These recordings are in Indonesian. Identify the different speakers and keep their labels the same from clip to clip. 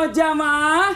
Speaker 1: jamaah.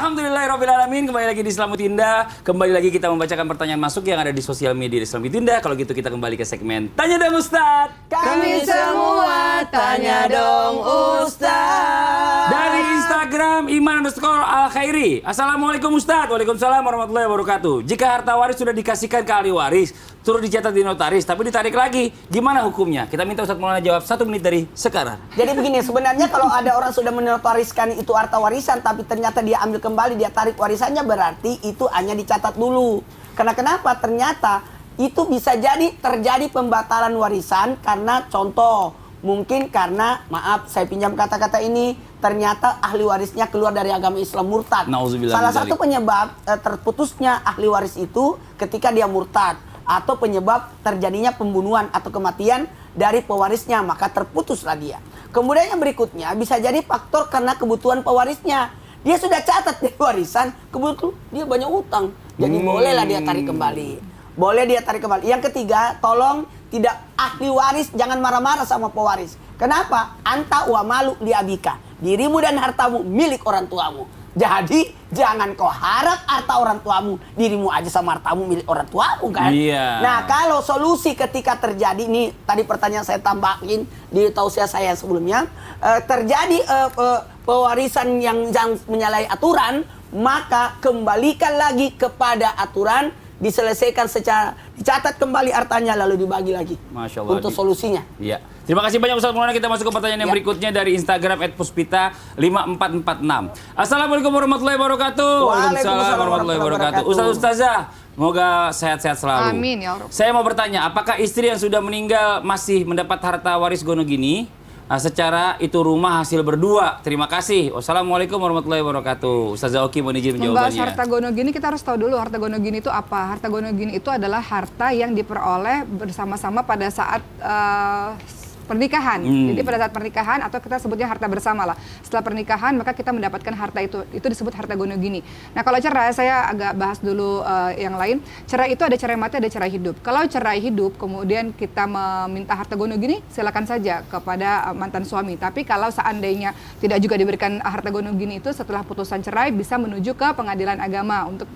Speaker 1: Alhamdulillahirabbil alamin. Kembali lagi di Islamutinda. Kembali lagi kita membacakan pertanyaan masuk yang ada di sosial media di Islamutinda. Kalau gitu kita kembali ke segmen Tanya Dong Ustaz.
Speaker 2: Kami semua tanya dong Ustaz.
Speaker 1: Dari Instagram Iman_Al-Khairi. Assalamualaikum Ustaz. Waalaikumsalam warahmatullahi wabarakatuh. Jika harta waris sudah dikasihkan ke ahli waris, turut dicatat di notaris, tapi ditarik lagi, gimana hukumnya? Kita minta Ustaz Maulana jawab 1 menit dari sekarang.
Speaker 2: Jadi begini, sebenarnya kalau ada orang sudah menotariskan itu harta warisan, tapi ternyata dia ambil kembali, dia tarik warisannya, berarti itu hanya dicatat dulu. Karena kenapa? Ternyata itu bisa jadi terjadi pembatalan warisan karena contoh, mungkin karena, maaf saya pinjam kata-kata ini, ternyata ahli warisnya keluar dari agama Islam, murtad. Salah satu penyebab terputusnya ahli waris itu ketika dia murtad, atau penyebab terjadinya pembunuhan atau kematian dari pewarisnya, maka terputuslah dia. Kemudian yang berikutnya bisa jadi faktor karena kebutuhan pewarisnya. Dia sudah catat di warisan, kebetulan dia banyak utang, jadi bolehlah dia tarik kembali. Boleh dia tarik kembali. Yang ketiga, tolong tidak ahli waris jangan marah-marah sama pewaris. Kenapa? Anta wa malu li abika. Dirimu dan hartamu milik orang tuamu. Jadi jangan kau harap harta orang tuamu, dirimu aja sama hartamu milik orang tuamu kan.
Speaker 1: Iya.
Speaker 2: Nah kalau solusi ketika terjadi, nih tadi pertanyaan saya tambahin di tausiah saya sebelumnya, terjadi pewarisan yang menyalahi aturan, maka kembalikan lagi kepada aturan, diselesaikan secara, dicatat kembali hartanya lalu dibagi lagi.
Speaker 1: Masya Allah.
Speaker 2: Untuk solusinya.
Speaker 1: Iya. Terima kasih banyak Ustaz Maulana. Kita masuk ke pertanyaan yang berikutnya dari Instagram @puspita5446. Assalamualaikum warahmatullahi wabarakatuh.
Speaker 2: Waalaikumsalam
Speaker 1: warahmatullahi wabarakatuh. Ustazah, semoga sehat-sehat selalu.
Speaker 3: Amin ya Allah.
Speaker 1: Saya mau bertanya, apakah istri yang sudah meninggal masih mendapat harta waris gonogini? Secara itu rumah hasil berdua. Terima kasih. Wassalamualaikum warahmatullahi wabarakatuh. Ustazah Oki mau izin
Speaker 3: Membahas
Speaker 1: jawabannya.
Speaker 3: harta gonogini, kita harus tahu dulu harta gonogini itu apa. Harta gonogini itu adalah harta yang diperoleh bersama-sama pada saat pernikahan. Jadi pada saat pernikahan, atau kita sebutnya harta bersama lah. Setelah pernikahan maka kita mendapatkan harta itu disebut harta gonogini. Nah kalau cerai, saya agak bahas dulu yang lain. Cerai itu ada cerai mati, ada cerai hidup. Kalau cerai hidup kemudian kita meminta harta gonogini, silakan saja kepada mantan suami. Tapi kalau seandainya tidak juga diberikan harta gonogini itu, setelah putusan cerai bisa menuju ke pengadilan agama untuk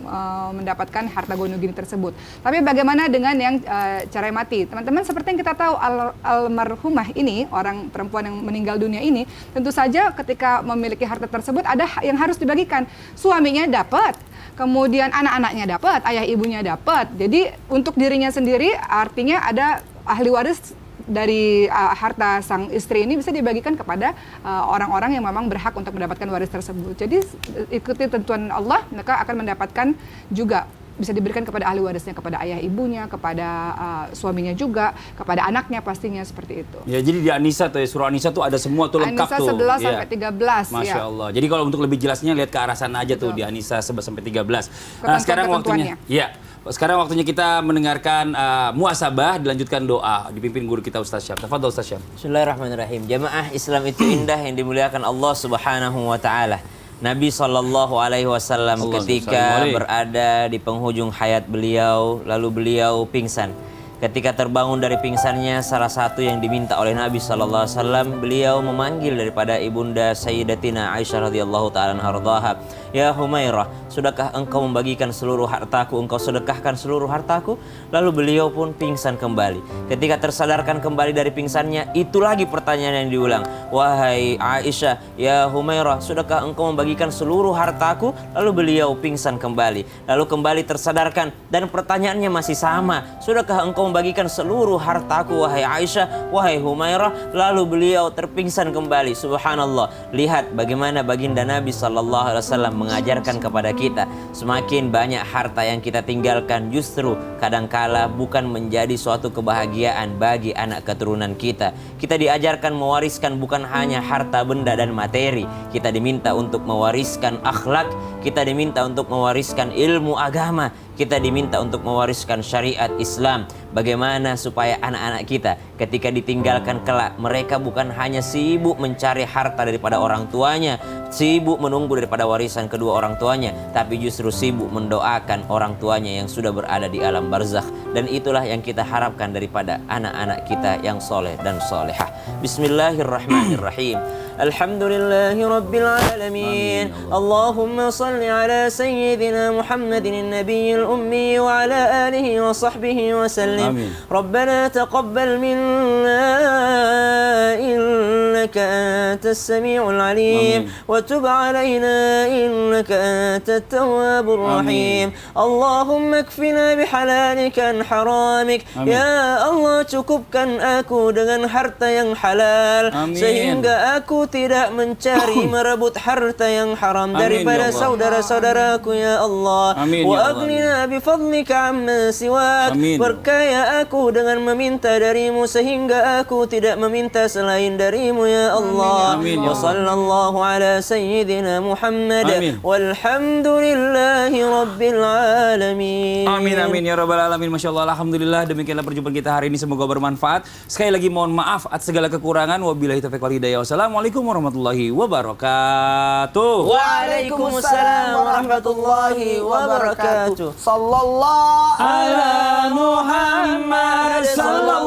Speaker 3: mendapatkan harta gonogini tersebut. Tapi bagaimana dengan yang cerai mati? Teman-teman, seperti yang kita tahu, almarhum ini, orang perempuan yang meninggal dunia ini, tentu saja ketika memiliki harta tersebut ada yang harus dibagikan. Suaminya dapat, kemudian anak-anaknya dapat, ayah ibunya dapat. Jadi untuk dirinya sendiri artinya ada ahli waris dari harta sang istri ini bisa dibagikan kepada orang-orang yang memang berhak untuk mendapatkan waris tersebut. Jadi ikuti tentuan Allah, maka akan mendapatkan juga, bisa diberikan kepada ahli warisnya, kepada ayah ibunya, kepada suaminya juga, kepada anaknya pastinya, seperti itu.
Speaker 1: Ya, jadi di An-Nisa tuh, surah An-Nisa tuh ada semua tuh lengkap
Speaker 3: An-Nisa
Speaker 1: tuh.
Speaker 3: 11 sampai 13.
Speaker 1: Masya Allah. Jadi kalau untuk lebih jelasnya lihat ke arah sana aja tuh di An-Nisa 11 sampai 13. Nah, sekarang waktunya. Ya. Sekarang waktunya kita mendengarkan muhasabah, dilanjutkan doa dipimpin guru kita Ustaz Syam. Tafadhol Ustaz Syam.
Speaker 4: Bismillahirrahmanirrahim. Jamaah Islam itu indah yang dimuliakan Allah Subhanahu wa taala. Nabi SAW ketika berada di penghujung hayat beliau, lalu beliau pingsan. Ketika terbangun dari pingsannya, salah satu yang diminta oleh Nabi SAW, beliau memanggil daripada ibunda Sayyidatina Aisyah radhiyallahu ta'ala anha, "Ya Humairah, sudahkah engkau membagikan seluruh hartaku? Engkau sedekahkan seluruh hartaku?" Lalu beliau pun pingsan kembali. Ketika tersadarkan kembali dari pingsannya, itu lagi pertanyaan yang diulang. "Wahai Aisyah, ya Humairah, sudahkah engkau membagikan seluruh hartaku?" Lalu beliau pingsan kembali. Lalu kembali tersadarkan dan pertanyaannya masih sama. "Sudahkah engkau membagikan seluruh hartaku, wahai Aisyah, wahai Humairah?" Lalu beliau terpingsan kembali. Subhanallah. Lihat bagaimana baginda Nabi SAW mengajarkan kepada kita, semakin banyak harta yang kita tinggalkan, justru kadangkala bukan menjadi suatu kebahagiaan bagi anak keturunan kita. Kita diajarkan mewariskan bukan hanya harta benda dan materi. Kita diminta untuk mewariskan akhlak, kita diminta untuk mewariskan ilmu agama, kita diminta untuk mewariskan syariat Islam. Bagaimana supaya anak-anak kita ketika ditinggalkan kelak, mereka bukan hanya sibuk mencari harta daripada orang tuanya, sibuk menunggu daripada warisan kedua orang tuanya, tapi justru sibuk mendoakan orang tuanya yang sudah berada di alam barzakh. Dan itulah yang kita harapkan daripada anak-anak kita yang soleh dan solehah. Bismillahirrahmanirrahim. Alhamdulillahi Rabbil Alamin. Allahumma salli ala Sayyidina Muhammadin Nabiyil Ummi wa ala alihi wa sahbihi wa sallim.
Speaker 1: Amin.
Speaker 4: Rabbana taqabbal minna innaka antas sami'ul alim.
Speaker 1: Amin.
Speaker 4: Wa tub alaina innaka antat tawwabur rahim. Allahumma kfina bihalalika an haramik.
Speaker 1: Amin.
Speaker 4: Ya Allah, cukupkan aku dengan harta yang halal.
Speaker 1: Amin.
Speaker 4: Sehingga aku tidak mencari merebut harta yang haram
Speaker 1: Amin,
Speaker 4: daripada
Speaker 1: ya Allah.
Speaker 4: saudara-saudaraku ya Allah.
Speaker 1: Amin, ya
Speaker 4: Wa
Speaker 1: Allah.
Speaker 4: aghnina bifadlika amma siwak.
Speaker 1: Amin.
Speaker 4: Berkaya aku dengan meminta darimu sehingga aku tidak meminta selain darimu ya Allah.
Speaker 1: Amin, ya
Speaker 4: Wa
Speaker 1: Allah.
Speaker 4: sallallahu ala sayyidina Muhammad.
Speaker 1: Amin.
Speaker 4: Walhamdulillahi rabbil alamin.
Speaker 1: Amin amin ya rabbal alamin. Masya Allah, alhamdulillah, demikianlah perjumpaan kita hari ini, semoga bermanfaat. Sekali lagi mohon maaf atas segala kekurangan. Wabillahi taufiq wal hidayah. Wassalamualaikum warahmatullahi wabarakatuh.
Speaker 4: Waalaikumsalam warahmatullahi wabarakatuh.
Speaker 2: Sallallahu
Speaker 1: Ala Muhammad sallallahu